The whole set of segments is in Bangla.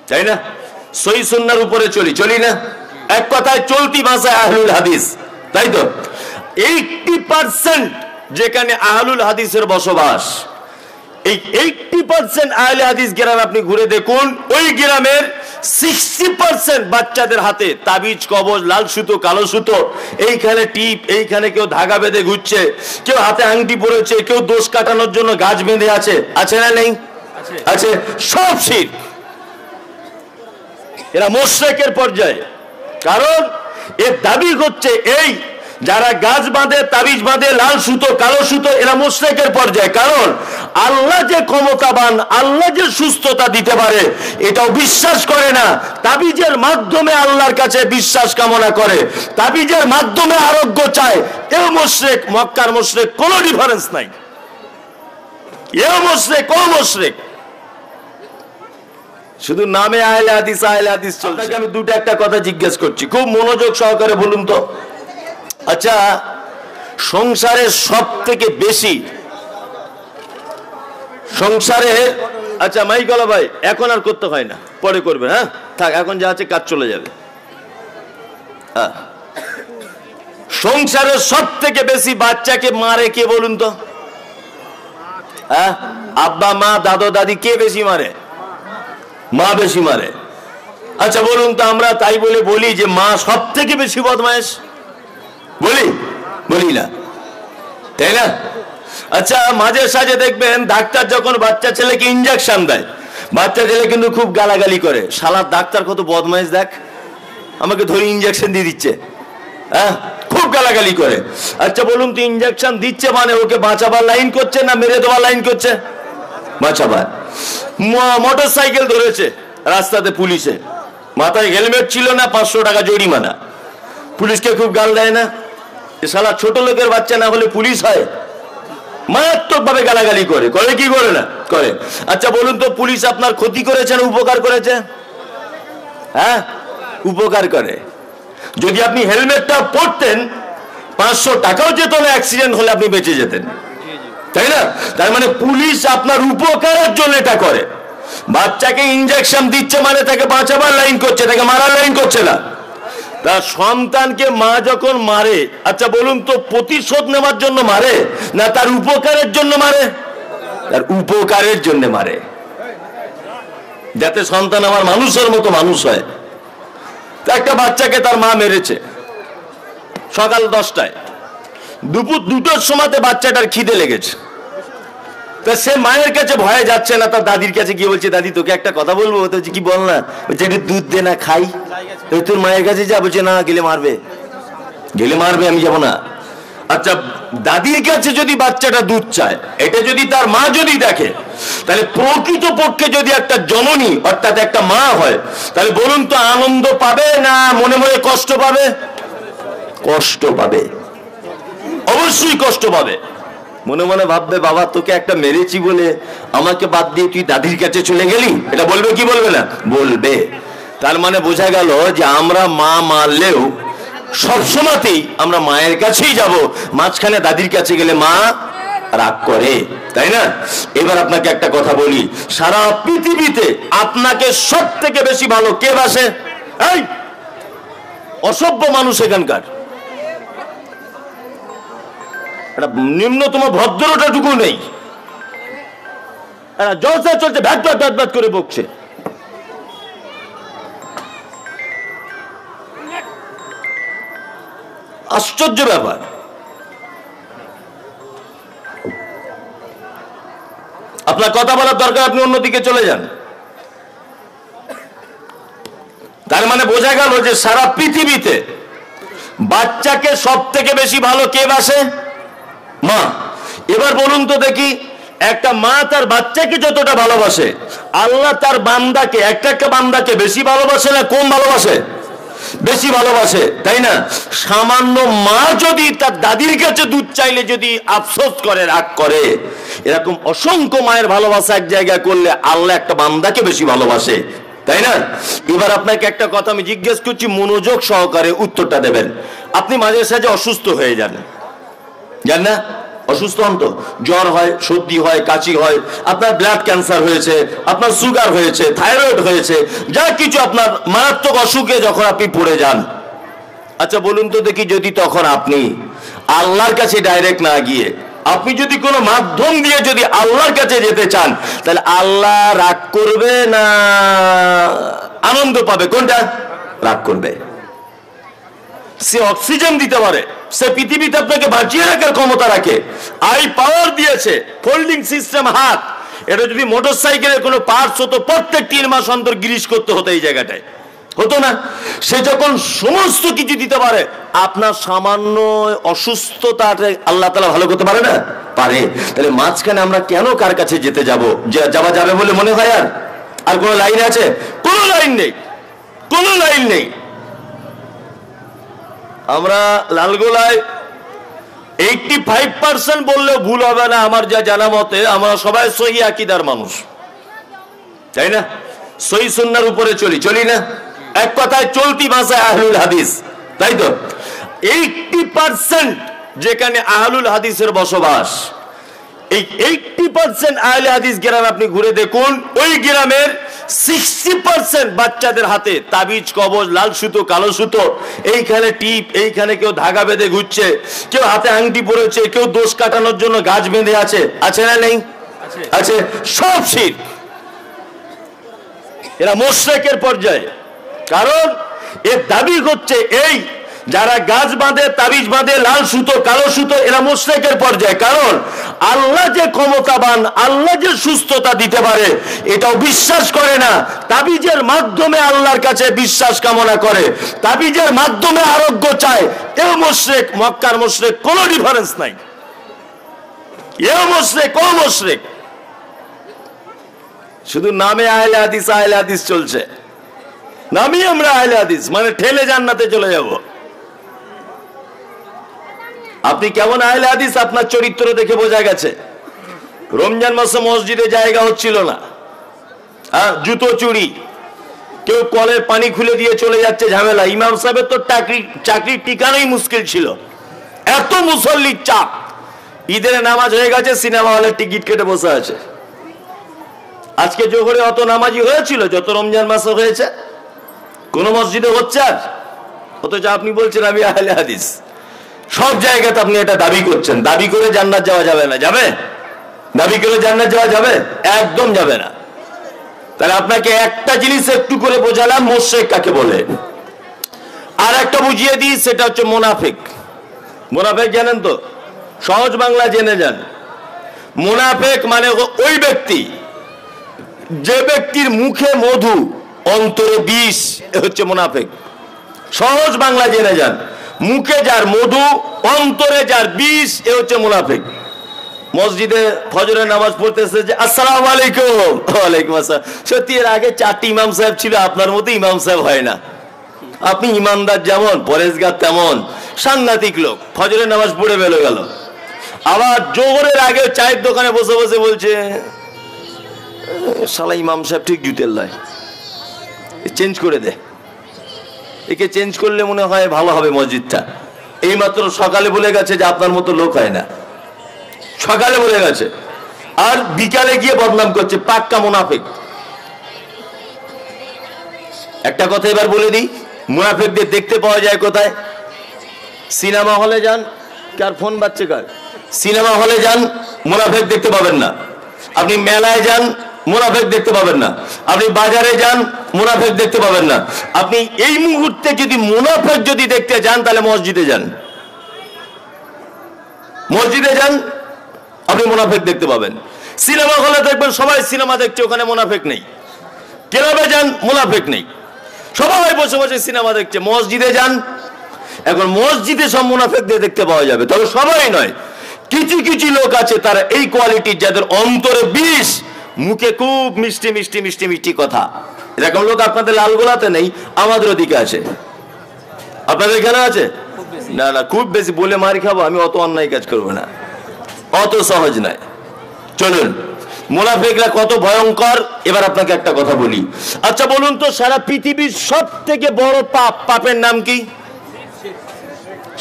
তাই না? সহি সুন্নাহর উপরে চলি না? এক কথায় চলতি ভাষায় আহলুল হাদিস, তাই তো? 80% যেখানে আহলুল হাদিসের বসবাস, এই 80% আহলে হাদিস গ্রাম আপনি ঘুরে দেখুন, ওই গ্রামের 60% বাচ্চাদের হাতে তাবিজ, কবজ, লাল সুতো, কালো সুতো, এইখানে টিপ, এইখানে কেউ ধাগা বেঁধে ঘুরছে, কেউ হাতে আংটি পরেছে, কেউ দোষ কাটানোর জন্য গাছ বেঁধে আছে না নেই? আছে। সব শিরক। এরা মুশরিকের পর্যায়ে। কারণ এর দাবি হচ্ছে এই যারা গাছ বাঁধে, তাবিজ বাঁধে, লাল সুতো, কালো সুতো, এরা মুশরিকের পর্যায়ে। কারণ আল্লাহ যে ক্ষমতাবান, আল্লাহ যে সুস্থতা দিতে পারে এটাও বিশ্বাস করে না। তাবিজের মাধ্যমে আল্লাহর কাছে বিশ্বাস কামনা করে, তাবিজের মাধ্যমে আরোগ্য চায়। এও মুশরিক, মক্কার মুশরিক, কোনো ডিফারেন্স নাই। এও মুশরিক, ও মুশরিক। শুধু নামে আহলে হাদিস চলছে। আমি দুটো একটা কথা জিজ্ঞেস করছি, খুব মনোযোগ সহকারে বলুন তো। আচ্ছা, সংসারের সব থেকে বেশি আচ্ছা মাইকলা ভাই, এখন আর করতে হয় না, পরে করবে। হ্যাঁ থাক, এখন যা আছে কাজ চলে যাবে। হ্যাঁ, সংসারের সব থেকে বেশি বাচ্চাকে মারে কে বলুন তো? হ্যাঁ, আব্বা, মা, দাদা, দাদি, কে বেশি মারে? মা বেশি মারে। আচ্ছা বলুন তো, আমরা তাই বলে বলি যে মা সব থেকে বেশি বদমাইশ? বলি না, তাই না? আচ্ছা, মাঝে সাঝে দেখবেন ডাক্তার যখন বাচ্চা ছেলেকে ইনজেকশন দেয়, বাচ্চা ছেলে কিন্তু খুব গালাগালি করে, শালার ডাক্তার কত বদমাইশ, দেখ আমাকে ধরে ইনজেকশন দিয়ে দিচ্ছে। হ্যাঁ, খুব গালাগালি করে। আচ্ছা বলুন তো, ইনজেকশন দিচ্ছে মানে ওকে বাঁচাবার লাইন করছে না মেরে দেওয়ার লাইন করছে? বাঁচাবার। মোটর সাইকেল ধরেছে রাস্তাতে পুলিশে, মাথায় হেলমেট ছিল না, 500 টাকা জরিমানা। পুলিশকে খুব গাল দেয় না? শালা ছোট লোকের বাচ্চা না হলে পুলিশ হয়? মারাত্মক ভাবে গালাগালি করে কি করে না করে। আচ্ছা বলুন তো, পুলিশ আপনার ক্ষতি করেছে না উপকার করেছে? হ্যাঁ, উপকার করে। যদি আপনি হেলমেটটা পরতেন 500 টাকাও যেত না, অ্যাক্সিডেন্ট হলে আপনি বেঁচে যেতেন, তাই না? তার মানে পুলিশ আপনার উপকারের জন্য এটা করে। বাচ্চাকে ইনজেকশন দিচ্ছে মানে তাকে বাঁচাবার লাইন করছে, তাকে মারার লাইন করছে না। তার সন্তানকে মা যখন মারে, আচ্ছা বলুন তো, প্রতিশোধ নেওয়ার জন্য মারে না তার উপকারের জন্য মারে? তার উপকারের জন্য মারে, যাতে সন্তান আমার মানুষের মতো মানুষ হয়। একটা বাচ্চাকে তার মা মেরেছে সকাল 10টায়, দুপুর 2টোর সময়তে বাচ্চাটার খিদে লেগেছে। তা সে মায়ের কাছে ভয়ে যাচ্ছে না, তার দাদির কাছে গিয়ে বলছে, দাদি তোকে একটা কথা বলবো। তো কি বল না? বলছে একটু দুধ দে না, খাই। তোর মায়ের কাছে যা, বলছে না, গেলে মারবে, আমি যাবো না। আচ্ছা, দাদির কাছে যদি বাচ্চাটা দুধ চায়, এটা যদি তার মা যদি দেখে, তাহলে প্রকৃত পক্ষে যদি একটা জননী অর্থাৎ একটা মা হয়, তাহলে বলুন তো আনন্দ পাবে না মনে মনে কষ্ট পাবে? কষ্ট পাবে, অবশ্যই কষ্ট পাবে। মনে মনে ভাববে, বাবা তোকে একটা মেরেছি বলে আমাকে বাদ দিয়ে তুই দাদির কাছে চলে গেলি। এটা বলবে কি বলবে না? বলবে। তার মানে বোঝা গেল যে আমরা মা মারলেও সবসময়তেই আমরা মায়ের কাছেই যাব, মাঝখানে দাদির কাছে গেলে মা রাগ করে, তাই না? এবার আপনাকে একটা কথা বলি, সারা পৃথিবীতে আপনাকে সব থেকে বেশি ভালো কে বাসে? এই অসভ্য মানুষ এখানকার, একটা নিম্নতম ভদ্রতাটুকু নেই। জলসা চলছে, ভ্যাট ভ্যাট ভ্যাট ভ্যাট করে বকছে। আশ্চর্য ব্যাপার। আপনার কথা বলার দরকার, আপনি অন্যদিকে চলে যান। তার মানে বোঝা গেল যে সারা পৃথিবীতে বাচ্চাকে সব থেকে বেশি ভালো কে বাসে? মা। এবার বলুন তো দেখি, একটা মা তার বাচ্চাকে যতটা ভালোবাসে, আল্লাহ তার বান্দাকে, একটা বান্দাকে বেশি ভালোবাসে না কম ভালোবাসে? বেশি ভালোবাসে, তাই না? সামান্য মা যদি তার দাদির কাছে দুধ চাইলে যদি আফসোস করে, রাগ করে, এরকম অসংখ্য মায়ের ভালোবাসা এক জায়গায় করলে আল্লাহ একটা বান্দাকে বেশি ভালোবাসে, তাই না? এবার আপনাকে একটা কথা আমি জিজ্ঞেস করছি, মনোযোগ সহকারে উত্তরটা দেবেন। আপনি মাঝে সাঝে অসুস্থ হয়ে যান না? অসুস্থ হন তো, জ্বর হয়, সর্দি হয়, কাশি হয়, আপনার ব্লাড ক্যান্সার হয়েছে, আপনার সুগার হয়েছে, থাইরয়েড হয়েছে, যা কিছু আপনার মারাত্মক অসুখে যখন আপনি পড়ে যান, আচ্ছা বলুন তো দেখি, যদি তখন আপনি আল্লাহর কাছে ডাইরেক্ট না গিয়ে আপনি যদি কোনো মাধ্যম দিয়ে যদি আল্লাহর কাছে যেতে চান, তাহলে আল্লাহ রাগ করবে না আনন্দ পাবে? কোনটা? রাগ করবে। সে অক্সিজেন দিতে পারে, সে পৃথিবীতে আপনাকে বাঁচিয়ে রাখার ক্ষমতা রাখে, আই পাওয়ার দিয়েছে, ফোল্ডিং সিস্টেম হাত। এটা যদি মোটর সাইকেলের কোনো পার্টস হতো, প্রত্যেক 3 মাস অন্তর গ্রিস করতে হতো এই জায়গাটায়, হতো না? সে যখন সমস্ত কিছু দিতে পারে, আপনার সামান্য অসুস্থতা আল্লাহ তাআলা ভালো করতে পারে না? পারে। তাহলে মাঝখানে আমরা কেন কার কাছে যেতে যাব? যাওয়া যাবে বলে মনে হয়? আর কোনো লাইন আছে? কোনো লাইন নেই, কোনো লাইন নেই। আমরা লালগোলায় 85% বললেও ভুল হবে না, আমার যা জানা মতে আমরা সবাই সহি আকীদার মানুষ, তাই না? সহি সুন্নাহর উপরে চলি না? এক কথায় চলতি ভাষায় আহলুল হাদিস, তাই তো? 80% যেখানে আহলুল হাদিসের বসবাস, এই 80% আহলে হাদিস গ্রাম আপনি ঘুরে দেখুন, ওই গ্রামের 60% বাচ্চাদের হাতে তাবিজ, কবজ, লাল সুতো, কালো সুতো, এইখানে টিপ, এইখানে কেউ ধাগা বেঁধে ঘুরছে, কেউ হাতে আংটি পরেছে, কেউ দোষ কাটানোর জন্য গাছ বেঁধে আছে। আছে না নেই? আছে। সব শিরক। এরা মুশরিকের পর্যায়ে। কারণ এর দাবি হচ্ছে এই যারা গাছ বাঁধে, তাবিজ বাঁধে, লাল সুতো, কালো সুতো, এরা মুশরিকের পর্যায়ে। কারণ আল্লাহ যে ক্ষমতাবান, আল্লাহ যে সুস্থতা দিতে পারে, এটাও বিশ্বাস করে না। তাবিজের মাধ্যমে আল্লাহর কাছে বিশ্বাস কামনা করে, তাবিজের মাধ্যমে আরোগ্য চায়। এও মুশরিক, মক্কার মুশরিক, কোনো ডিফারেন্স নাই। এও মুশরিক, ও মুশরিক। শুধু নামে আহলে হাদিস, আহলে হাদিস চলছে, নামই আমরা আহলে হাদিস, মানে ঠেলে জান্নাতে চলে যাব। আপনি কেমন আহলে হাদিস আপনার চরিত্র দেখে বোঝা গেছে। রমজান মাসে মসজিদে জায়গা হচ্ছিল না, জুতো চুরি, কেউ কলের পানি খুলে দিয়ে চলে যাচ্ছে, ঝামেলা। ইমাম সাহেবের তো চাকরি টিকানোই মুশকিল ছিল, এত মুসল্লির চাপ। ঈদের নামাজ হয়ে গেছে, সিনেমা হলের টিকিট কেটে বসে আছে। আজকে জোহরে অত নামাজি হয়েছিল যত রমজান মাসে হয়েছে? কোন মসজিদে হচ্ছে আর? অথচ আপনি বলছেন আমি আহলে হাদিস। সব জায়গাতে আপনি এটা দাবি করছেন। দাবি করে জান্নাত যাওয়া যাবে না। যাবে? দাবি করে জান্নাত যাওয়া যাবে? একদম যাবে না। তাহলে আপনাকে একটা জিনিস একটু করে বোঝালাম, মুশরিক কাকে বলে। আর একটা বুঝিয়ে দিই, সেটা হচ্ছে মুনাফিক। মুনাফিক জানেন তো? সহজ বাংলা জেনে যান। মুনাফিক মানে ওই ব্যক্তি, যে ব্যক্তির মুখে মধু অন্তরে বিষ, হচ্ছে মুনাফিক। সহজ বাংলা জেনে যান, মুখে যার মধু, অন্তরে যার বিষ, এ হচ্ছে মুনাফিক। মসজিদে ফজরের নামাজ পড়তেছে যে আসসালামু আলাইকুম, ওয়ালাইকুম আসসালাম। সত্যি এর আগে 4টি ইমাম সাহেব ছিল, আপনার মতো ইমাম সাহেব হয় না। আপনি ইমানদার যেমন, পরেশগার তেমন, সাংঘাতিক লোক। ফজরের নামাজ পড়ে বেরো গেল, আবার জোহরের আগে চায়ের দোকানে বসে বসে বলছে শালা ইমাম সাহেব ঠিক জুতের লাই, চেঞ্জ করে দে, একে চেঞ্জ করলে মনে হয় ভালো হবে মসজিদটা। এইমাত্র সকালে বলে গেছে যে আপনার মতো লোক হয় না, সকালে বলে গেছে, আর বিকালে গিয়ে বদনাম করছে। পাক্কা মুনাফিক। একটা কথা এবার বলে দিই, মুনাফিকদের দেখতে পাওয়া যায় কোথায়? সিনেমা হলে যান, কার ফোন বাজছে কার? সিনেমা হলে যান, মুনাফিক দেখতে পাবেন না। আপনি মেলায় যান, মুনাফিক দেখতে পাবেন না। আপনি বাজারে যান, মুনাফিক দেখতে পাবেন না। আপনি এই মুহূর্তে যদি মুনাফিক যদি দেখতে যান, তাহলে মসজিদে যান। মসজিদে যান, আপনি মুনাফিক দেখতে পাবেন। সিনেমা হলে দেখবেন সবাই সিনেমা দেখছে, ওখানে মুনাফিক নেই। ক্লাবে যান, মুনাফিক নেই, সবাই বসে বসে সিনেমা দেখছে। মসজিদে যান, এখন মসজিদে সব মুনাফিকদের দেখতে পাওয়া যাবে, তবে সবাই নয়। কিছু কিছু লোক আছে তারা এই কোয়ালিটির, যাদের অন্তরে বিষ, মুখে খুব মিষ্টি মিষ্টি মিষ্টি মিষ্টি কথা। এরকম লোক আপনাদের লালগোলাতে নেই, আমাদের ওদিকে আছে। আপনাদের এখানে আছে? না না, খুব বেশি বলে মারি খাবো, আমি অত অন্যায় কাজ করবো না, অত সহজ নয়। চলুন, মুনাফিকরা কত ভয়ঙ্কর এবার আপনাকে একটা কথা বলি। আচ্ছা বলুন তো, সারা পৃথিবীর সব থেকে বড় পাপ, পাপের নাম কি?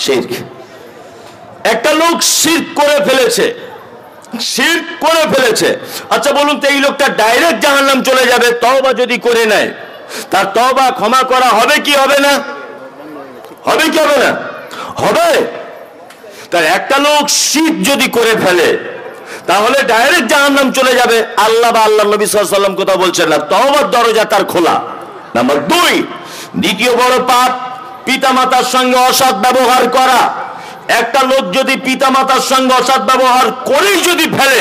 শিরক। একটা লোক শিরক করে ফেলেছে, শিরক করে ফেলেছে। আচ্ছা বলুন তো এই লোকটা ডাইরেক্ট জাহান্নাম চলে যাবে তওবা যদি করে নেয়, তার তওবা ক্ষমা করা হবে কি হবে না? হবে কি হবে না? হবে। তার একটা লোক শিরক যদি করে ফেলে তাহলে ডাইরেক্ট জাহান্নাম চলে যাবে। আল্লাহ বা আল্লাহর নবী সাল্লাল্লাহু আলাইহি ওয়াসাল্লাম কথা বলছেন না, তওবার দরজা তার খোলা। নাম্বার 2, দ্বিতীয় বড় পাপ পিতামাতার সঙ্গে অসৎ ব্যবহার করা। একটা লোক যদি পিতামাতার সঙ্গে অসৎ ব্যবহার করেই যদি ফেলে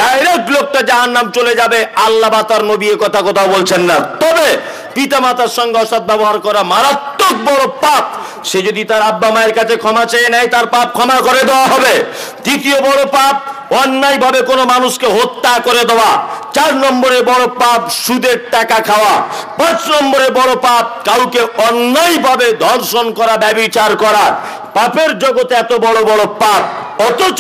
ডাইরেক্ট লোকটা জাহান্নাম চলে যাবে। আল্লাহ বা তার নবী এ কথা বলছেন না। তবে পিতামাতার সঙ্গে অসৎ ব্যবহার করা মারাত্মক বড় পাপ। সে যদি তার আব্বা মায়ের কাছে ক্ষমা চেয়ে নেয় তার পাপ ক্ষমা করে দেওয়া হবে। তৃতীয় বড় পাপ অন্যায় ভাবে কোনো মানুষকে হত্যা করে দেওয়া। 4 নম্বরে বড় পাপ সুদের টাকা খাওয়া। 5 নম্বরে বড় পাপ কাউকে অন্যায় ভাবে ধর্ষণ করা, ব্যভিচার করা। পাপের জগতে এত বড় বড় পাপ, অথচ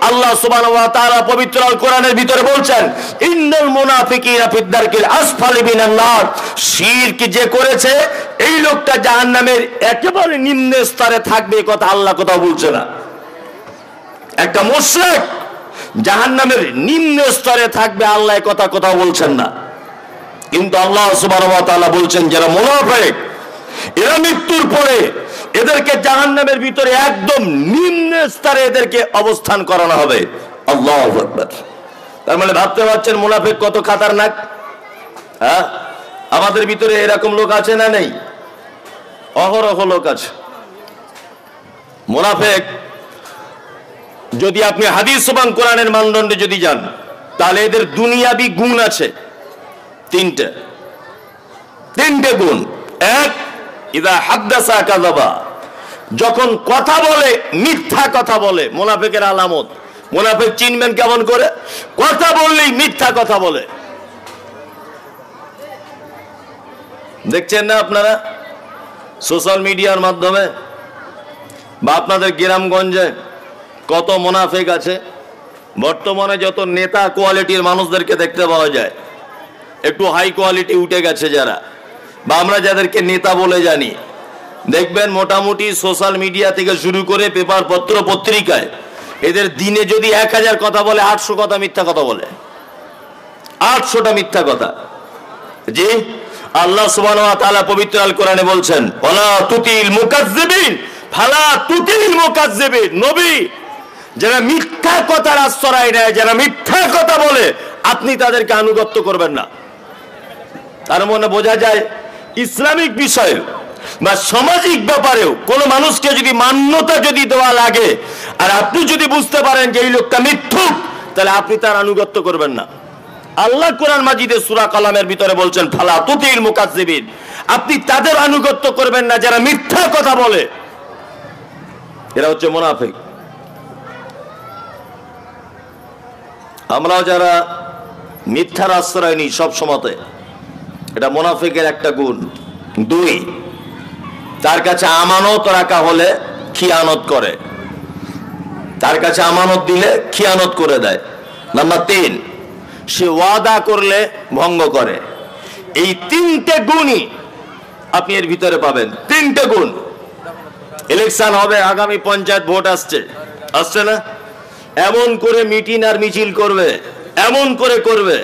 আল্লাহ সুবহানাহু ওয়া তাআলা পবিত্র আল কোরআনের ভিতরে বলছেন ইন্নাল মুনাফিকিনা ফিদ দারকিল আসফালি মিনান নার। শিরক যে করেছে এই লোকটা জাহান্নামের একেবারে নিম্ন স্তরে থাকবে, কথা আল্লাহ কোথাও বলছে না। একটা মুশরিক জাহান্নামের নিম্ন স্তরে থাকবে, আল্লাহ কথা কোথাও বলছেন না। কিন্তু আল্লাহ সুবহানাহু ওয়া তাআলা বলছেন যারা মুনাফিক এরা মৃত্যুর পরে এদেরকে জাহান্নামের ভিতরে একদম নিম্ন স্তরে এদেরকে অবস্থান করানো হবে। আল্লাহু আকবার। তার মানে ভাবতে পারছেন মুনাফিক কত খতরনাক। হ্যাঁ, আমাদের ভিতরে এরকম লোক আছে না নেই? অহরহ লোক আছে মুনাফিক। যদি আপনি হাদিস এবং কোরআনের মানদণ্ডে যদি যান তাহলে এদের দুনিয়াবি গুণ আছে তিনটে গুণ। এক, ইদা হাদ্দাসা কাযাবা, যখন কথা বলে মিথ্যা কথা বলে। মুনাফিকের আলামত। মুনাফিক চিনবেন কেমন করে? কথা বললেই মিথ্যা কথা বলে। দেখছেন না আপনারা সোশ্যাল মিডিয়ার মাধ্যমে বা আপনাদের গ্রামগঞ্জে কত মুনাফিক আছে। বর্তমানে যত নেতা কোয়ালিটির মানুষদেরকে দেখতে পাওয়া যায়, একটু হাই কোয়ালিটি উঠে গেছে যারা, বা আমরা যাদেরকে নেতা বলে জানি, দেখবেন মোটামুটি সোশ্যাল মিডিয়া থেকে শুরু করে পেপার পত্র পত্রিকায় এদের দিনে যদি 1000 কথা বলে 800 কথা মিথ্যা কথা বলে। 800টা মিথ্যা কথা। জি, আল্লাহ সুবহানাহু ওয়া তাআলা পবিত্র আল কোরআনে বলছেন ওয়ালা তুতিল মুকাজ্জিবিন ফালা তুতিল মুকাজ্জিবিন। নবী, যারা মিথ্যা কথার আশ্রয় নেয়, যারা মিথ্যা কথা বলে, আপনি তাদেরকে আনুগত্য করবেন না। তার মনে বোঝা যায় ইসলামিক বিষয়ে বা সামাজিক ব্যাপারেও কোনো মানুষকে যদি মান্যতা যদি দেওয়া লাগে আর আপনি যদি বুঝতে পারেন যে এই লোকটা মিথ্যুক, তাহলে আপনি তার আনুগত্য করবেন না। আল্লাহ কোরআন মাজিদে সূরা কালামের ভিতরে বলছেন ফালা তুতিল মুকাজ্জিবিন, আপনি তাদের আনুগত্য করবেন না যারা মিথ্যা কথা বলে। এরা হচ্ছে মুনাফিক। আমরাও যারা মিথ্যার আশ্রয় নিই সব সময়তে, এটা মুনাফিকের একটা গুণ। 2, তার কাছে আমানত রাখা হলে খিয়ানত করে, তার কাছে আমানত দিলে খিয়ানত করে দেয়। নাম্বার 3, সে ওয়াদা করলে ভঙ্গ করে। এই 3টে গুণই আপনি এর ভিতরে পাবেন। 3টে গুণ। ইলেকশন হবে, আগামী পঞ্চায়েত ভোট আসছে না? এমন করে মিটিং আর মিছিল করবে, এমন করে করবে,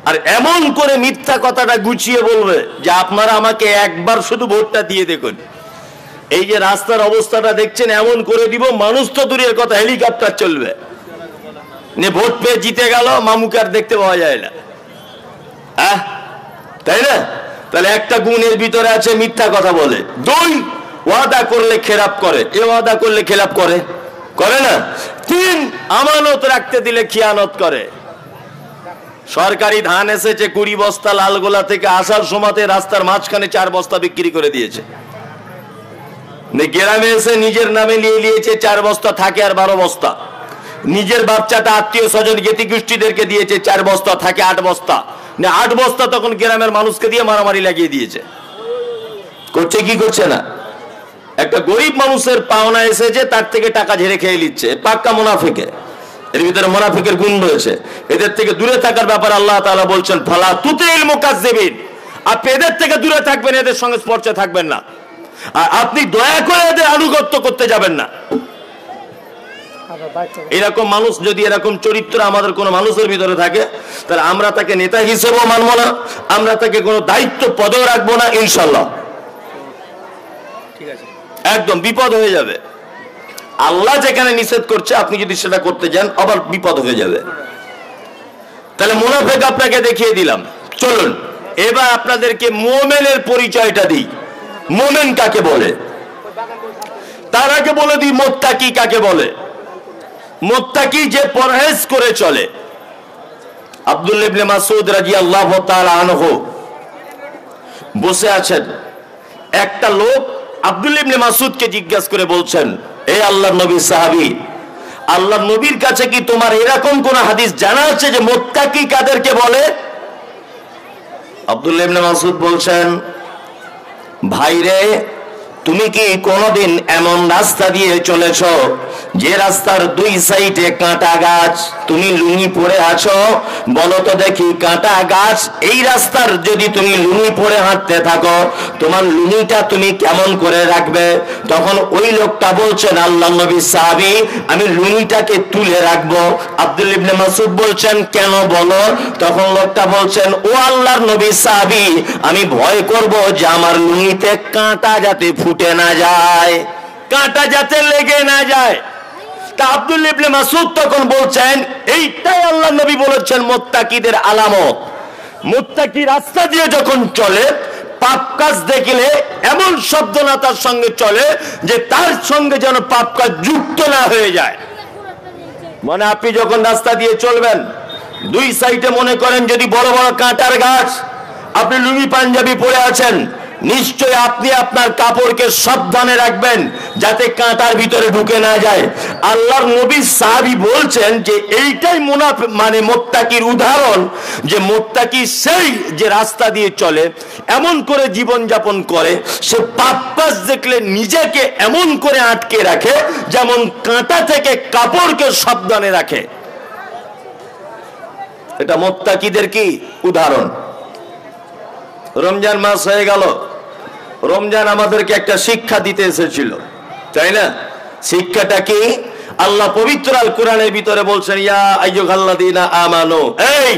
আর এমন করে মিথ্যা কথাটা গুছিয়ে বলবে যে আপনারা আমাকে একবার শুধু ভোটটা দিয়ে দেখুন। এই যে রাস্তার অবস্থাটা দেখছেন, এমন করে দিব মানুষ তো দূরের কথা, হেলিকপ্টার চলবে। ভোট পেয়ে জিতে গেল, মামুকে আর দেখতে পাওয়া যায় না। তাই না? তাহলে একটা গুণের ভিতরে আছে মিথ্যা কথা বলে। 2, ওয়াদা করলে খেলাপ করে। এ ওয়াদা করলে খেলাপ করে না। 3, আমানত রাখতে দিলে খিয়ানত করে। সরকারি ধান এসেছে 20 বস্তা লালগোলা থেকে, আসার সময়তে রাস্তার মাঝখানে 4 বস্তা বিক্রি করে দিয়েছে। গ্রামে এসে নিজের নামে নিয়েছে 4 বস্তা, থাকে আর 12 বস্তা। নিজের বাচ্চাটা আত্মীয় স্বজন জ্ঞাতি গোষ্ঠীদেরকে দিয়েছে 4 বস্তা, থাকে 8 বস্তা। 8 বস্তা তখন গ্রামের মানুষকে দিয়ে মারামারি লাগিয়ে দিয়েছে। করছে কি করছে না? একটা গরিব মানুষের পাওনা এসেছে, তার থেকে টাকা ঝেড়ে খেয়ে নিচ্ছে। পাক্কা মুনাফিকে। এর ভিতরে মুনাফিকের গুণ রয়েছে। এদের থেকে দূরে থাকার ব্যাপারে আল্লাহ তাআলা বলছেন ফালা তুতিল মুকাজ্জিবিন, আপনি এদের থেকে দূরে থাকবেন, এদের সঙ্গে স্পর্শে থাকবেন না, আর আপনি দয়া করে এদের আনুগত্য করতে যাবেন না। এরকম মানুষ যদি এরকম চরিত্র আমাদের কোনো মানুষের ভিতরে থাকে, তাহলে আমরা তাকে নেতা হিসেবেও মানবো না, আমরা তাকে কোনো দায়িত্ব পদেও রাখবো না, ইনশাল্লাহ একদম বিপদ হয়ে যাবে। আল্লাহ যেখানে নিষেধ করছে আপনি যদি সেটা করতে যান আবার বিপদ হয়ে যাবে। তাহলে মুনাফিক আপনাকে দেখিয়ে দিলাম। চলুন এবার আপনাদেরকে মুমিনের পরিচয়টা দিই। মুমিন কাকে বলে তার আগে বলে দিই মুত্তাকি কাকে বলে। মুত্তাকি যে পরহেজ করে চলে। আব্দুল্লাহ ইবনে মাসউদ রাদিয়াল্লাহু তাআলা আনহু বসে আছেন, একটা লোক আব্দুল্লাহ ইবনে মাসউদকে জিজ্ঞাসা করে বলছেন, এই আল্লাহর নবী সাহাবী, আল্লাহর নবীর কাছে কি তোমার এরকম কোন হাদিস জানা আছে যে মুত্তাকি কাদেরকে বলে? আব্দুল্লাহ ইবনে মাসউদ বলছেন, ভাইরে তুমি কি কোনদিন এমন রাস্তা দিয়ে চলেছো যে রাস্তার দুই সাইডে কাঁটা গাছ, তুমি লুঙ্গি পরে আছো? বলো তো দেখি কাঁটা গাছ এই রাস্তার যদি তুমি লুঙ্গি পরে হাঁটতে থাকো তোমার লুঙ্গিটা তুমি কেমন করে রাখবে? তখন ওই লোকটা বলছেন, আল্লাহর নবী সাহাবী, আমি লুঙ্গিটাকে তুলে রাখবো। আব্দুল্লাহ ইবনে মাসউদ বলছেন, কেন বলো? তখন লোকটা বলছেন, ও আল্লাহর নবী সাহাবী, আমি ভয় করব যে আমার লুঙ্গিতে কাঁটা যাতে ফুটে না যায়, কাঁটা যাতে লেগে না যায়। তা আব্দুল্লাহ ইবনে মাসউদ তখন বলছেন, এইটাই আল্লাহর নবী বলেছেন মুত্তাকিদের আলামত। মুত্তাকি রাস্তা দিয়ে যখন চলে পাপ কাজ দেখলে এমন শব্দ না তার সঙ্গে চলে যে তার সঙ্গে যেন পাপ কাজ যুক্ত না হয়ে যায়। মানে আপনি যখন রাস্তা দিয়ে চলবেন দুই সাইডে মনে করেন যদি বড় বড় কাঁটার গাছ, আপনি লুঙ্গি পাঞ্জাবি পরে আছেন, নিশ্চয় আপনি আপনার কাপড়কে সাবধানে রাখবেন যাতে কাঁটার ভিতরে ঢুকে না যায়। আল্লাহর নবী সাহাবী বলছেন যে এইটাই মানে মুত্তাকির উদাহরণ, যে মুত্তাকি সেই যে রাস্তা দিয়ে চলে এমন করে জীবন যাপন করে, সে পাপ কাজ দেখলে নিজেকে এমন করে আটকে রাখে যেমন কাঁটা থেকে কাপড়কে সাবধানে রাখে। এটা মুত্তাকিদের কি উদাহরণ। রমজান মাস হয়ে গেল, রমজান আমাদেরকে একটা শিক্ষা দিতে এসেছিল, তাই না? শিক্ষাটা কি? আল্লাহ পবিত্র আল কোরআনের ভিতরে বলছেন, ইয়া আইয়ুহাল্লাযীনা আমানু, এই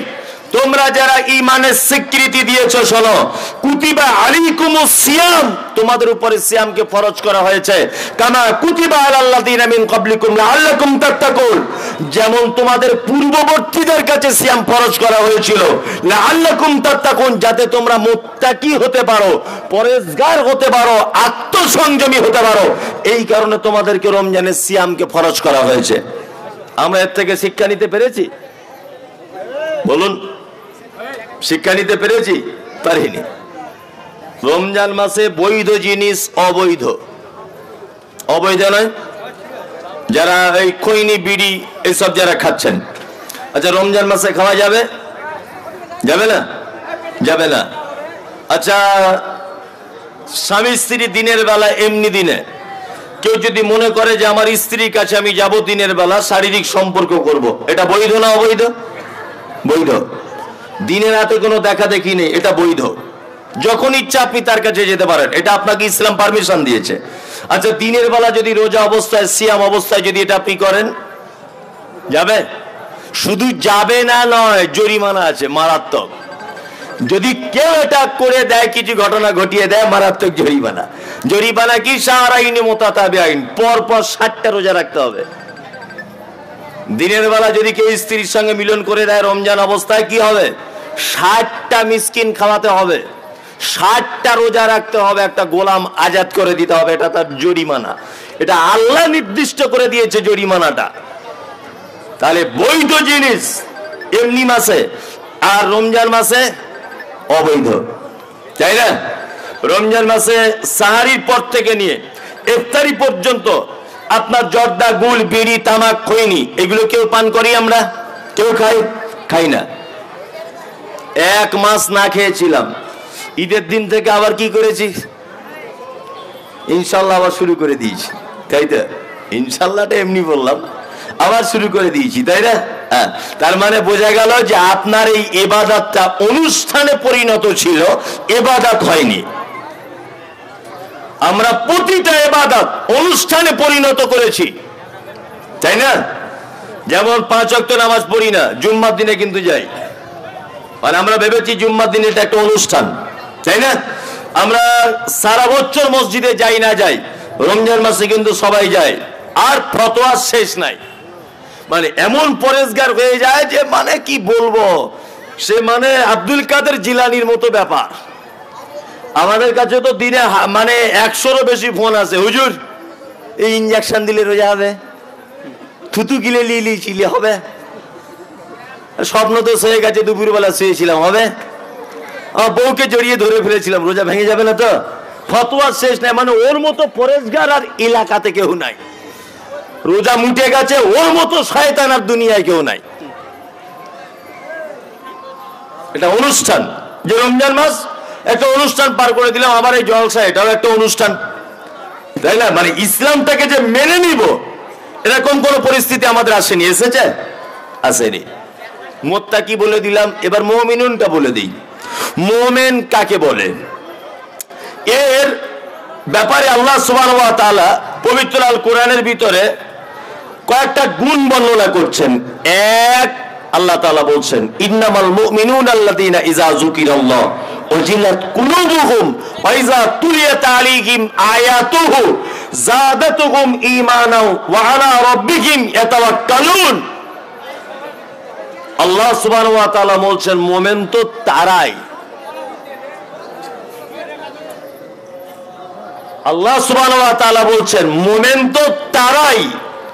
তোমরা যারা ঈমানের স্বীকৃতি দিয়েছো শোনো, কুতিবা আলাইকুমুস সিয়াম, তোমাদের উপরে সিয়ামকে ফরজ করা হয়েছে, কামা কুতিবা আলাল্লাযীনা মিন ক্বাবলিকুম লাআল্লাকুম তাত্তাকুন, যেমন তোমাদের পূর্ববর্তীদের কাছে সিয়াম ফরজ করা হয়েছিল, লাআল্লাকুম তাত্তাকুন, যাতে তোমরা মুত্তাকি হতে পারো, পরেজগার হতে পারো, আত্মসংযমী হতে পারো। এই কারণে তোমাদেরকে রমজানের সিয়ামকে ফরজ করা হয়েছে। আমরা এর থেকে শিক্ষা নিতে পেরেছি? বলুন, শিক্ষা নিতে পেরেছি? পারিনি। রমজান মাসে বৈধ জিনিস অবৈধ, অবৈধ নয়। যারা এই খৈনি বিড়ি এসব যারা খাচ্ছেন, আচ্ছা রমজান মাসে খাওয়া যাবে? যাবে না? যাবে না। আচ্ছা স্বামী স্ত্রী দিনের বেলা এমনি দিনে কেউ যদি মনে করে যে আমার স্ত্রীর কাছে আমি যাব দিনের বেলা শারীরিক সম্পর্ক করব, এটা বৈধ না অবৈধ? বৈধ। দিনের রাতে কোনো দেখা দেখি নেই, এটা বৈধ। যখন ইচ্ছা আপনি তার কাছে যেতে পারেন, এটা আপনাকে ইসলাম পারমিশন দিয়েছে। আচ্ছা দিনের বেলা যদি রোজা অবস্থায় সিয়াম অবস্থায় যদি এটা আপনি করেন, যাবে? শুধু যাবে না নয়, জরিমানা আছে মারাত্মক। যদি কেউ এটা করে দেয়, কিছু ঘটনা ঘটিয়ে দেয়, মারাত্মক জরিমানা। জরিমানা কি? শাহরাইনি মুতাতাবি আইন, পর পর 60টা রোজা রাখতে হবে। দিনের বেলা যদি কেউ স্ত্রীর সঙ্গে মিলন করে দেয় রমজান অবস্থায়, কি হবে? 60টা মিসকিন খাওয়াতে হবে, 60টা রোজা রাখতে হবে, একটা গোলাম আজাদ করে দিতে হবে, এটা তার জরিমানা। এটা আল্লাহ নির্দিষ্ট করে দিয়েছে জরিমানাটা। তাহলে বৈধ জিনিস এমনি মাসে, আর রমজান মাসে অবৈধ, তাই না? রমজান মাসে সাহারির পর থেকে নিয়ে ইফতারি পর্যন্ত আপনার জর্দা, গুল, বিড়ি, তামাক, খৈনি এগুলো কেউ পান করি আমরা? কেউ খাই? খাই না। 1 মাস না খেয়েছিলাম, ঈদের দিন থেকে আবার কি করেছি? ইনশাল্লাহ আবার শুরু করে দিয়েছি, তাই তো? ইনশাল্লাহটা এমনি বললাম, আবার শুরু করে দিয়েছি, তাই না? তার মানে বোঝা গেল যে আপনার এই ইবাদতটা অনুষ্ঠানে পরিণত ছিল, ইবাদত হয়নি। আমরা প্রতিটা ইবাদত অনুষ্ঠানে পরিণত করেছি। তাই না? যেমন 5 ওয়াক্ত নামাজ পড়ি না, জুম্মার দিনে কিন্তু যাই। আর আমরা ভেবেছি জুম্মার দিনে এটা একটা অনুষ্ঠান, তাই না? আমরা সারা বছর মসজিদে যাই না যাই, রমজান মাসে কিন্তু সবাই যায়। আর ফতোয়া শেষ নাই, মানে এমন পরেজগার হয়ে যায় যে মানে কি বলবো, সে মানে আব্দুল কাদের জিলানির মতো ব্যাপার। আমাদের কাছে তো দিনে মানে 100-এরও বেশি ফোন আছে, হুজুর এই ইঞ্জেকশন দিলে রোজা হবে, থুতু গিলে লিয়ে হবে, স্বপ্ন তো হয়ে গেছে, দুপুরবেলা শুয়েছিলাম হবে, আমার বউকে জড়িয়ে ধরে ফেলেছিলাম, রোজা ভেঙে যাবে না তো? ফতোয়া শেষ নাই, মানে ওর মতো পরেজগার আর এলাকাতে কেউ নাই। রোজা মুটে গেছে, ওর মতো শয়তান আর দুনিয়ায় কেউ নাই। এটা অনুষ্ঠান, যে রমজান মাস একটা অনুষ্ঠান পার করে দিলাম, আবার এই জলসা এটাও একটা অনুষ্ঠান, তাই না? মানে ইসলামটাকে যে মেনে নিব এরকম কোন পরিস্থিতি আমাদের আসেনি, এসেছে? আসেনি। মুত্তাকি বলে দিলাম, এবার মুমিনুনটা বলে দিই। মুমিন কাকে বলে? এর ব্যাপারে আল্লাহ সুবহানাহু ওয়া তাআলা পবিত্র আল কোরআনের ভিতরে কয়েকটা গুণ বর্ণনা করছেন। এক, আল্লাহ তাআলা বলছেন ইন্নামাল মুমিনুনা আল্লাযীনা ইযা যুকিরাল্লাহ ওয়াজিলাত কুলুবুহুম ওয়া ইযা তুলিয়াত আলাইহিম আয়াতুহু যাদাতুহুম ঈমানাও ওয়া আলা রাব্বিহিম ইয়াতাওয়াক্কালুন। আল্লাহ সুবহানাহু ওয়া তাআলা বলছেন মুমিন তো তারাই, আল্লাহ সুবহানাহু ওয়া তাআলা বলছেন মুমিন তো তারাই।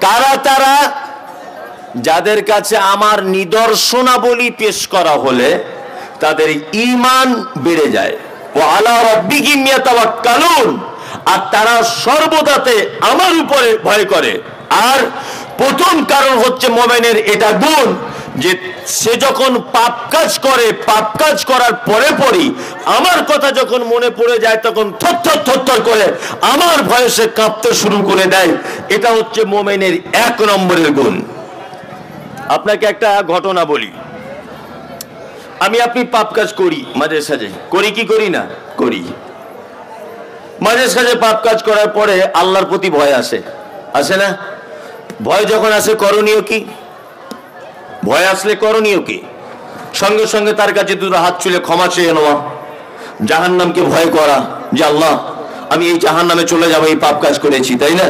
কারা তারা? যাদের কাছে আমার নিদর্শনাবলী পেশ করা হলে তাদের ঈমান বেড়ে যায়, ওয়া আলা রাব্বিহিম ইয়াতাওয়াক্কালুন, আর তারা সর্বদাতে আমার উপরে ভয় করে। আর প্রথম কারণ হচ্ছে মুমিনের এটা গুণ যে সে যখন পাপ কাজ করে, পাপ কাজ করার পরে পরই আমার কথা যখন মনে পড়ে যায় তখন থরথর করে আমার ভয়ে সে কাঁপতে শুরু করে দেয়। এটা হচ্ছে মুমিনের 1 নম্বরের গুণ। আপনাকে একটা ঘটনা বলি। আপনি পাপ কাজ করি মাঝে সাঝে, করি কি করি না? করি। মাঝে সাঝে পাপ কাজ করার পরে আল্লাহর প্রতি ভয় আসে, আসে না? ভয় যখন আসে করণীয় কি? ভয় আসলে করণীয় কি? সঙ্গে সঙ্গে তার কাছে 2 হাত চুলে ক্ষমা চেয়ে নেওয়া, জাহান্নামকে ভয় করা, যে আল্লাহ আমি এই জাহান্নামে চলে যাব, এই পাপ কাজ করেছি, তাই না?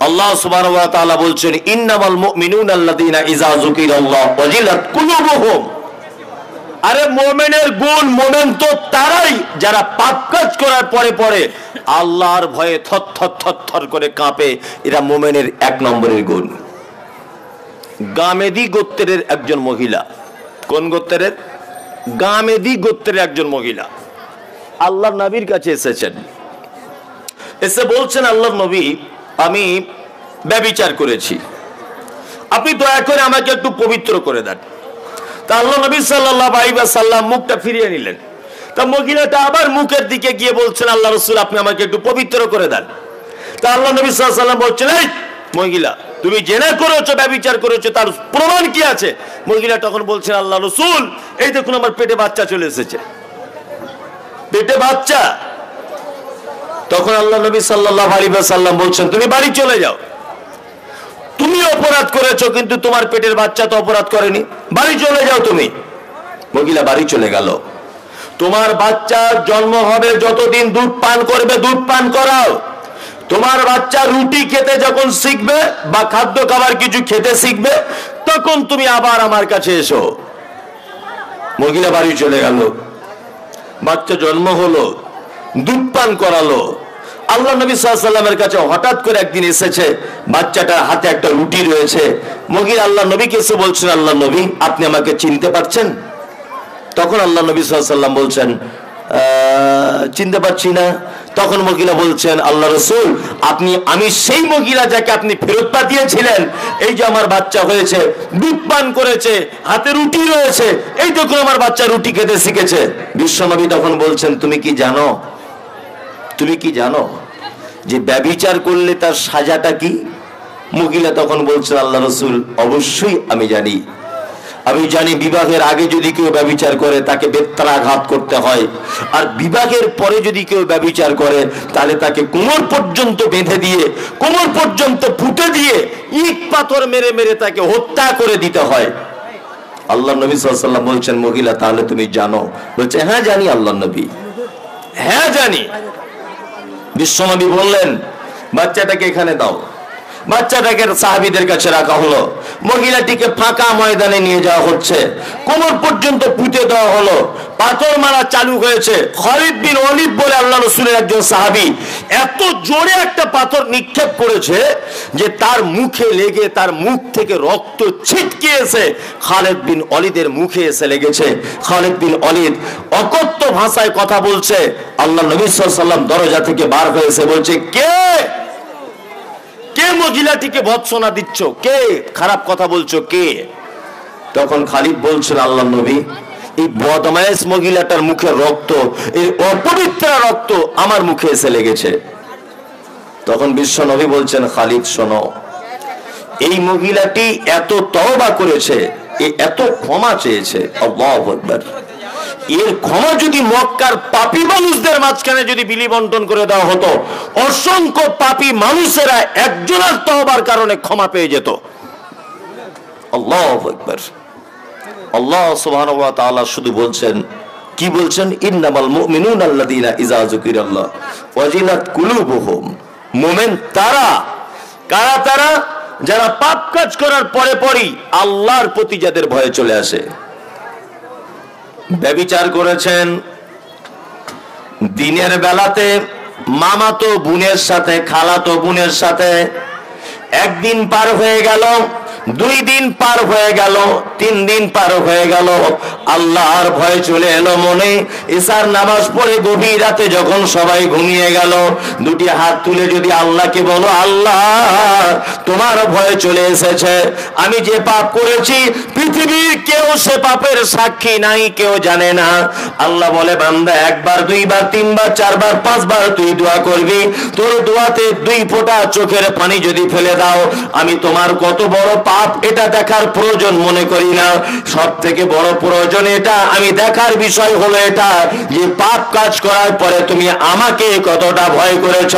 আল্লাহ সুবহানাহু ওয়া তাআলা বলছেন ইন্নামাল মুমিনুনা আল্লাযীনা ইযা যুকিরাল্লাহ ওয়াজিলাত কুলুবুহুম। আরে মুমিনের গুণ, মুমিন তো তারাই যারা পাপ কাজ করার পরে পরে আল্লাহর ভয়ে থরথর করে কাঁপে। এরা মুমিনের 1 নম্বরের গুণ। গামেদি গোত্রের একজন মহিলা, কোন গোত্রের? গামেদি গোত্রের একজন মহিলা আল্লাহর নবীর কাছে এসেছেন। এসে বলছেন আল্লাহর নবী আমি ব্যভিচার করেছি, আপনি দয়া করে আমাকে একটু পবিত্র করে দেন। তা আল্লাহ নবী সাল্লাল্লাহু আলাইহি ওয়াসাল্লাম মুখটা ফিরিয়ে নিলেন। তা মহিলাটা আবার মুখের দিকে গিয়ে বলছেন আল্লাহ রাসূল আপনি আমাকে একটু পবিত্র করে দেন। তা আল্লাহ নবী সাল্লাল্লাহু আলাইহি ওয়াসাল্লাম বলছেন এই মহিলা তুমি জেনা করেছো, ব্যভিচার করেছো, তার প্রমাণ কি আছে? মহিলা তখন বলছেন আল্লাহ রাসূল এই দেখুন আমার পেটে বাচ্চা চলে এসেছে, পেটে বাচ্চা। তখন আল্লাহ নবী সাল্লাল্লাহু আলাইহি ওয়াসাল্লাম বলছেন তুমি বাড়ি চলে যাও, তুমি অপরাধ করেছো কিন্তু তোমার পেটের বাচ্চা তো অপরাধ করেনি, বাড়ি চলে যাও তুমি। মহিলা বাড়ি চলে গেল। তোমার বাচ্চার জন্ম হবে, যতদিন দুধ পান করবে দুধ পান করাও। তোমার বাচ্চা রুটি খেতে যখন শিখবে বা খাদ্য খাবার কিছু খেতে শিখবে তখন তুমি আবার আমার কাছে এসো। মহিলা বাড়ি চলে গেল, বাচ্চা জন্ম হলো, দুধ পান করালো। আল্লাহ নবী সাল্লাল্লাহু আলাইহি ওয়াসাল্লামের কাছে হঠাৎ করে একদিন এসেছে, বাচ্চাটার হাতে একটা রুটি রয়েছে। মহিলা আল্লাহ নবীকে এসে বলছেন আল্লাহ নবী আপনি আমাকে চিনতে পারছেন? তখন আল্লাহ নবী সাল্লাল্লাহু আলাইহি ওয়াসাল্লাম বলছেন চিনতে পারছি না। তখন মহিলা বলছেন আল্লাহ রাসূল আমি সেই মহিলা যাকে আপনি ফেরত পাঠিয়েছিলেন, এই যে আমার বাচ্চা হয়েছে, দুধ পান করেছে, হাতে রুটি রয়েছে, এই দেখুন আমার বাচ্চা রুটি খেতে শিখেছে। বিশ্বনবী তখন বলছেন তুমি কি জানো যে ব্যভিচার করলে তার সাজাটা কি? মহিলা তখন বলছেন আল্লাহ রাসূল অবশ্যই আমি জানি। আমি জানি বিবাহের আগে যদি কেউ ব্যভিচার করে তাকে বেত্রাঘাত করতে হয়, আর বিবাহের পরে যদি কেউ ব্যভিচার করে তাহলে তাকে কোমর পর্যন্ত বেঁধে দিয়ে, কোমর পর্যন্ত ফুটে দিয়ে ইট পাথর মেরে মেরে তাকে হত্যা করে দিতে হয়। আল্লাহ নবী সাল্লাল্লাহু আলাইহি ওয়াসাল্লাম বলছেন, মহিলা তাহলে তুমি জানো? বলছে হ্যাঁ জানি আল্লাহ নবী, হ্যাঁ জানি। বিশ্বনবী বললেন, বাচ্চাটাকে এখানে দাও। বাচ্চাটাকে সাহাবীদের কাছে রাখা হলো। মহিলাটিকে ফাঁকা ময়দানে নিয়ে যাওয়া হচ্ছে, কোমর পর্যন্ত পুঁতে দেওয়া হলো, পাথর মারা চালু হয়েছে। খালিদ বিন ওয়ালিদ বলে আল্লাহ রাসূলের একজন সাহাবী এত জোরে একটা পাথর নিক্ষেপ করেছে যে তার মুখে লেগে তার মুখ থেকে রক্ত ছিটকে এসে খালিদ বিন ওয়ালিদের মুখে এসে লেগেছে। খালিদ বিন ওয়ালিদ অকথ্য ভাষায় কথা বলছে। আল্লাহ নবী সাল্লাল্লাহু আলাইহি ওয়াসাল্লাম দরজা থেকে বার হয়েছে, বলছে কে কে মহিলাটিকে ভৎসনা দিচ্ছ, কে খারাপ কথা বলছো, কে? তখন খালিদ বলছেন, আল্লাহ নবী এই বদমায়েশ মহিলাটার মুখের রক্ত, এই অপবিত্র রক্ত আমার মুখে এসে লেগেছে। তখন বিশ্ব নবী বলছেন, খালিদ শোনো, এই মহিলাটি এত তওবা করেছে, এত ক্ষমা চেয়েছে, আল্লাহু আকবার। এর ক্ষমা যদি মক্কার পাপী মানুষদের মাঝখানে যদি বিলি বন্টন করে দেওয়া হতো, অসংখ্য পাপী মানুষেরা একজনের তওবার কারণে ক্ষমা পেয়ে যেত। আল্লাহু আকবার। আল্লাহ সুবহানাহু ওয়া তাআলা শুধু বলছেন, কি বলছেন? ইন্নামাল মুমিনুনা আল্লাযীনা ইযা যুকিরাল্লাহ ওয়াজিলাত কুলুবুহুম। মুমিন তারা, কারা তারা? যারা পাপ কাজ করার পরে পরই আল্লাহর প্রতি যাদের ভয় চলে আসে। ব্যভিচার করেছেন দিনের বেলাতে মামাতো বোনের সাথে, খালাতো বোনের সাথে, একদিন পার হয়ে গেল, 2 দিন পার হয়ে গেল, 3 দিন পার হয়ে গেল, আল্লাহর ভয় চলে এলো মনে। ইশার নামাজ পড়ে গভীর রাতে যখন সবাই ঘুমিয়ে গেল, 2টি হাত তুলে যদি আল্লাহকে বলো, আল্লাহ তোমার ভয় চলে এসেছে, আমি যে পাপ করেছি পৃথিবীর কেউ সে পাপের সাক্ষী নাই, কেউ জানে না। আল্লাহ বলে, বান্দা 1 বার 2 বার 3 বার 4 বার 5 বার তুই দোয়া করবি, তোর দোয়াতে 2 ফোঁটা চোখের পানি যদি ফেলে দাও, আমি তোমার কত বড় পাপ এটা দেখার প্রয়োজন মনে করি না। সব থেকে বড় প্রয়োজন এটা, আমি দেখার বিষয় হলো এটা যে পাপ কাজ করার পরে তুমি আমাকে কতটা ভয় করেছ।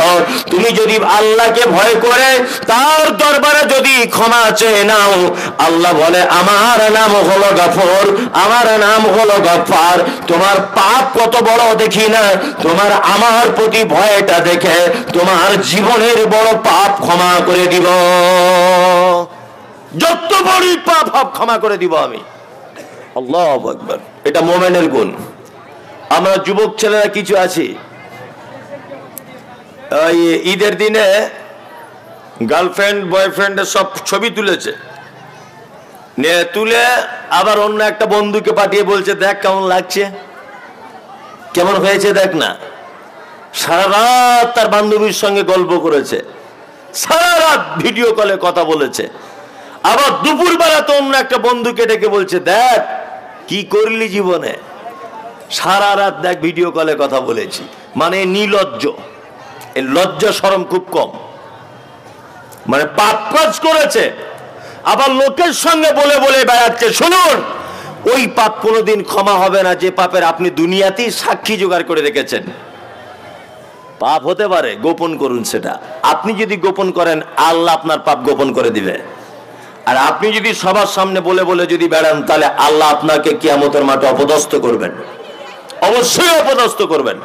তুমি যদি আল্লাহকে ভয় করে তার দরবারে যদি ক্ষমা চেয়ে নাও, আল্লাহ বলে আমার নাম হলো গফুর, আমার নাম হলো গফফার। তোমার পাপ কত বড় দেখি না, তোমার আমার প্রতি ভয়টা দেখে তোমার জীবনের বড় পাপ ক্ষমা করে দিব, যত বড়ই পাপ হোক ক্ষমা করে দিব আমি। আল্লাহু আকবার। এটা মুমিনের গুণ। আমরা যুবক ছেলেরা কিছু আছি, ঈদের দিনে গার্লফ্রেন্ড বয়ফ্রেন্ডের সব ছবি তুলেছে, তুলে আবার অন্য একটা বন্ধুকে পাঠিয়ে বলছে, দেখ কেমন লাগছে, কেমন হয়েছে দেখ না। সারা রাত তার বান্ধবীর সঙ্গে গল্প করেছে, সারা রাত ভিডিও কলে কথা বলেছে, আবার দুপুর বেলা তো অন্য একটা বন্ধুকে ডেকে বলছে, দেখ কি করলি জীবনে, সারা রাত দেখ ভিডিও কলে কথা বলেছি। মানে নির্লজ্জ, এই লজ্জা শরম খুব কম। মানে পাপ কাজ করেছে, আবার লোকের সঙ্গে বলে বলে বেড়াচ্ছে, শুনুন ওই পাপ কোনোদিন ক্ষমা হবে না যে পাপের আপনি দুনিয়াতেই সাক্ষী জোগাড় করে রেখেছেন। পাপ হতে পারে, গোপন করুন সেটা। আপনি যদি গোপন করেন, আল্লাহ আপনার পাপ গোপন করে দিবে। আর আপনি যদি সবার সামনে বলে বলে যদি বেড়ান, তাহলে আল্লাহ আপনাকে কিয়ামতের মাঠে অপদস্থ করবেন, অবশ্যই অপদস্থ করবেন।